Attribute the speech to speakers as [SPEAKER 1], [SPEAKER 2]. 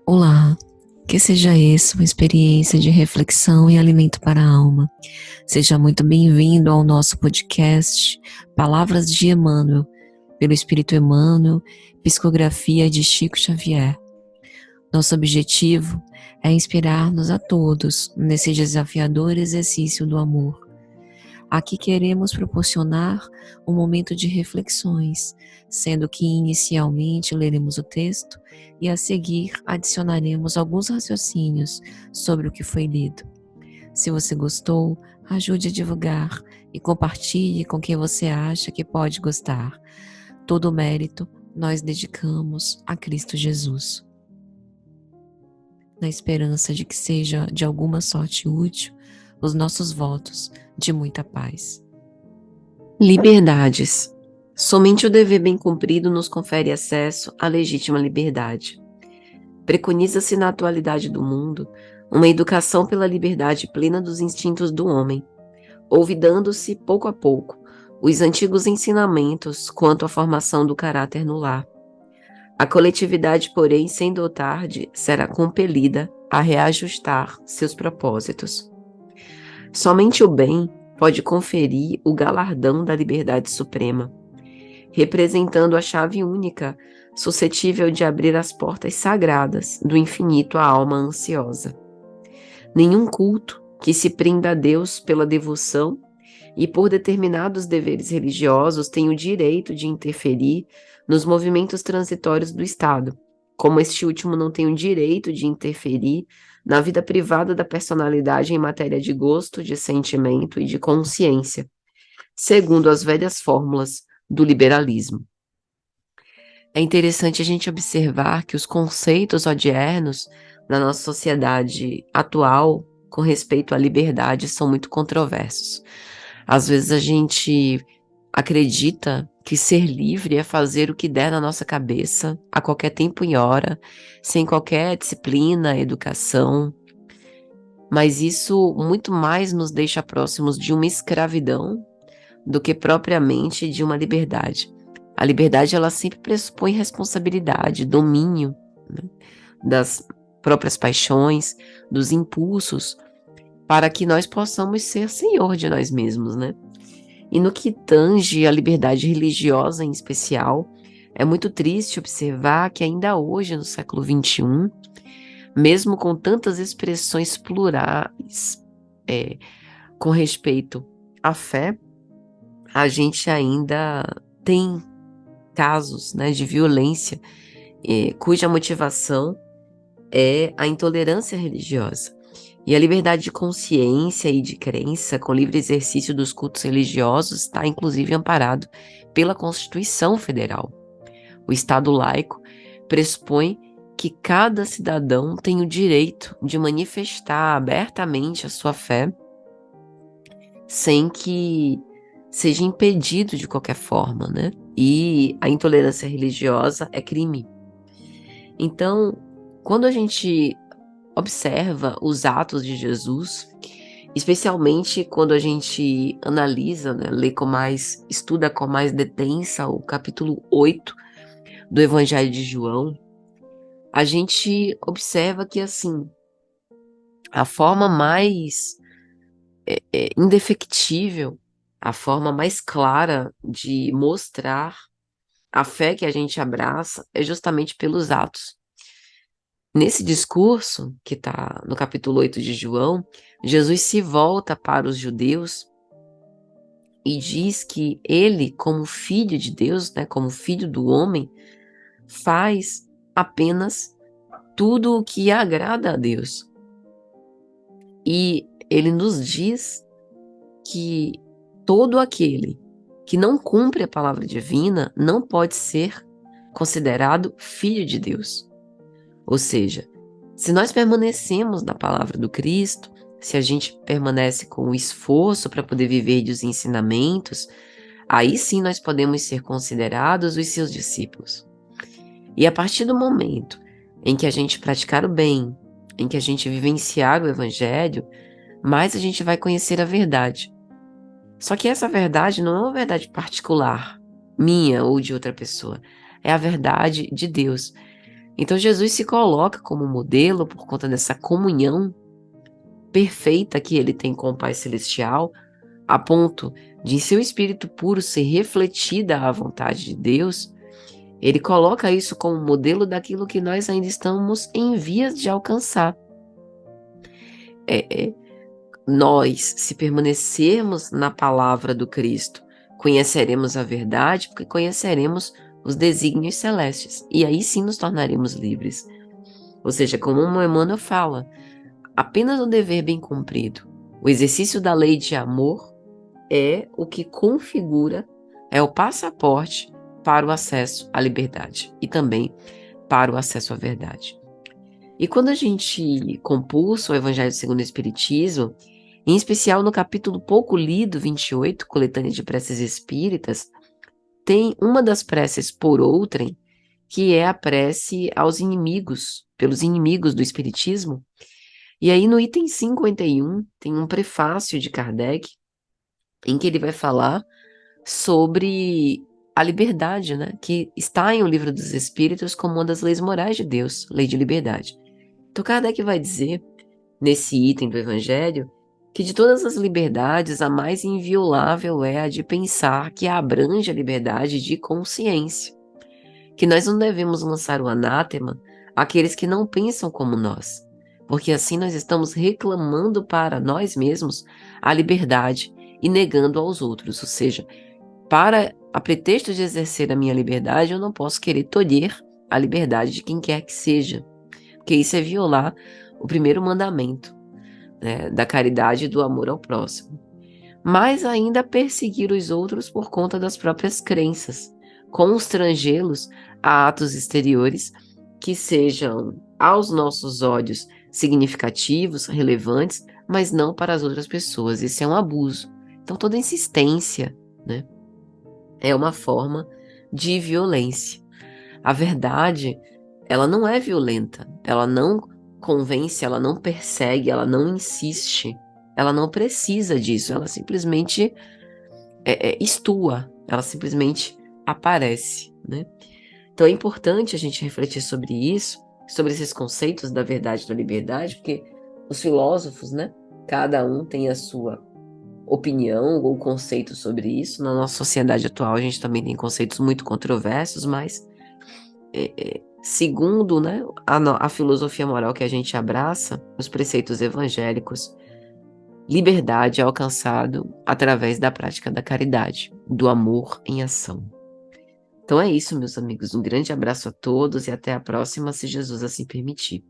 [SPEAKER 1] Olá, que seja essa uma experiência de reflexão e alimento para a alma. Seja muito bem-vindo ao nosso podcast Palavras de Emmanuel, pelo Espírito Emmanuel, psicografia de Chico Xavier. Nosso objetivo é inspirar-nos a todos nesse desafiador exercício do amor. Aqui queremos proporcionar um momento de reflexões, sendo que inicialmente leremos o texto e a seguir adicionaremos alguns raciocínios sobre o que foi lido. Se você gostou, ajude a divulgar e compartilhe com quem você acha que pode gostar. Todo o mérito nós dedicamos a Cristo Jesus. Na esperança de que seja de alguma sorte útil os nossos votos de muita paz. Liberdades. Somente o dever bem cumprido nos confere acesso à legítima liberdade. Preconiza-se na atualidade do mundo uma educação pela liberdade plena dos instintos do homem, olvidando-se, pouco a pouco, os antigos ensinamentos quanto à formação do caráter no lar. A coletividade, porém, cedo ou tarde, será compelida a reajustar seus propósitos. Somente o bem pode conferir o galardão da liberdade suprema, representando a chave única, suscetível de abrir as portas sagradas do infinito à alma ansiosa. Nenhum culto que se prenda a Deus pela devoção e por determinados deveres religiosos tem o direito de interferir nos movimentos transitórios do Estado, como este último não tem o direito de interferir na vida privada da personalidade em matéria de gosto, de sentimento e de consciência, segundo as velhas fórmulas do liberalismo. É interessante a gente observar que os conceitos odiernos da nossa sociedade atual com respeito à liberdade são muito controversos. Às vezes a gente acredita que ser livre é fazer o que der na nossa cabeça, a qualquer tempo e hora, sem qualquer disciplina, educação. Mas isso muito mais nos deixa próximos de uma escravidão do que propriamente de uma liberdade. A liberdade, ela sempre pressupõe responsabilidade, domínio, né, das próprias paixões, dos impulsos, para que nós possamos ser senhor de nós mesmos, né? E no que tange a liberdade religiosa em especial, é muito triste observar que ainda hoje, no século XXI, mesmo com tantas expressões plurais com respeito à fé, a gente ainda tem casos, né, de violência cuja motivação é a intolerância religiosa. E a liberdade de consciência e de crença, com livre exercício dos cultos religiosos, está inclusive amparado pela Constituição Federal. O Estado laico pressupõe que cada cidadão tem o direito de manifestar abertamente a sua fé, sem que seja impedido de qualquer forma, né? E a intolerância religiosa é crime. Então, quando a gente observa os atos de Jesus, especialmente quando a gente analisa, né, estuda com mais detença o capítulo 8 do Evangelho de João, a gente observa que, assim, a forma mais indefectível, a forma mais clara de mostrar a fé que a gente abraça é justamente pelos atos. Nesse discurso, que está no capítulo 8 de João, Jesus se volta para os judeus e diz que ele, como filho de Deus, né, como filho do homem, faz apenas tudo o que agrada a Deus. E ele nos diz que todo aquele que não cumpre a palavra divina não pode ser considerado filho de Deus. Ou seja, se nós permanecemos na palavra do Cristo, se a gente permanece com o esforço para poder viver dos ensinamentos, aí sim nós podemos ser considerados os seus discípulos. E a partir do momento em que a gente praticar o bem, em que a gente vivenciar o Evangelho, mais a gente vai conhecer a verdade. Só que essa verdade não é uma verdade particular, minha ou de outra pessoa. É a verdade de Deus. Então Jesus se coloca como modelo por conta dessa comunhão perfeita que ele tem com o Pai Celestial, a ponto de em seu espírito puro ser refletida a vontade de Deus. Ele coloca isso como modelo daquilo que nós ainda estamos em vias de alcançar. Nós, se permanecermos na palavra do Cristo, conheceremos a verdade, porque conheceremos os desígnios celestes, e aí sim nos tornaremos livres. Ou seja, como o Emmanuel fala, apenas o dever bem cumprido, o exercício da lei de amor é o que configura, é o passaporte para o acesso à liberdade e também para o acesso à verdade. E quando a gente compulsa o Evangelho segundo o Espiritismo, em especial no capítulo pouco lido, 28, Coletânea de Preces Espíritas, tem uma das preces por outrem, que é a prece aos inimigos, pelos inimigos do Espiritismo. E aí no item 51 tem um prefácio de Kardec, em que ele vai falar sobre a liberdade, né, que está em O Livro dos Espíritos como uma das leis morais de Deus, lei de liberdade. Então Kardec vai dizer, nesse item do Evangelho, que de todas as liberdades, a mais inviolável é a de pensar, que abrange a liberdade de consciência, que nós não devemos lançar o anátema àqueles que não pensam como nós, porque assim nós estamos reclamando para nós mesmos a liberdade e negando aos outros, ou seja, para a pretexto de exercer a minha liberdade, eu não posso querer tolher a liberdade de quem quer que seja, porque isso é violar o primeiro mandamento, né, da caridade e do amor ao próximo. Mas ainda perseguir os outros por conta das próprias crenças, constrangê-los a atos exteriores que sejam aos nossos olhos significativos, relevantes, mas não para as outras pessoas. Isso é um abuso. Então toda insistência, né, é uma forma de violência. A verdade, ela não é violenta, ela não convence, ela não persegue, ela não insiste, ela não precisa disso, ela simplesmente estua, ela simplesmente aparece, né? Então é importante a gente refletir sobre isso, sobre esses conceitos da verdade e da liberdade, porque os filósofos, né, cada um tem a sua opinião ou conceito sobre isso. Na nossa sociedade atual a gente também tem conceitos muito controversos, mas segundo, né, a filosofia moral que a gente abraça, os preceitos evangélicos, liberdade é alcançado através da prática da caridade, do amor em ação. Então é isso, meus amigos. Um grande abraço a todos e até a próxima, se Jesus assim permitir.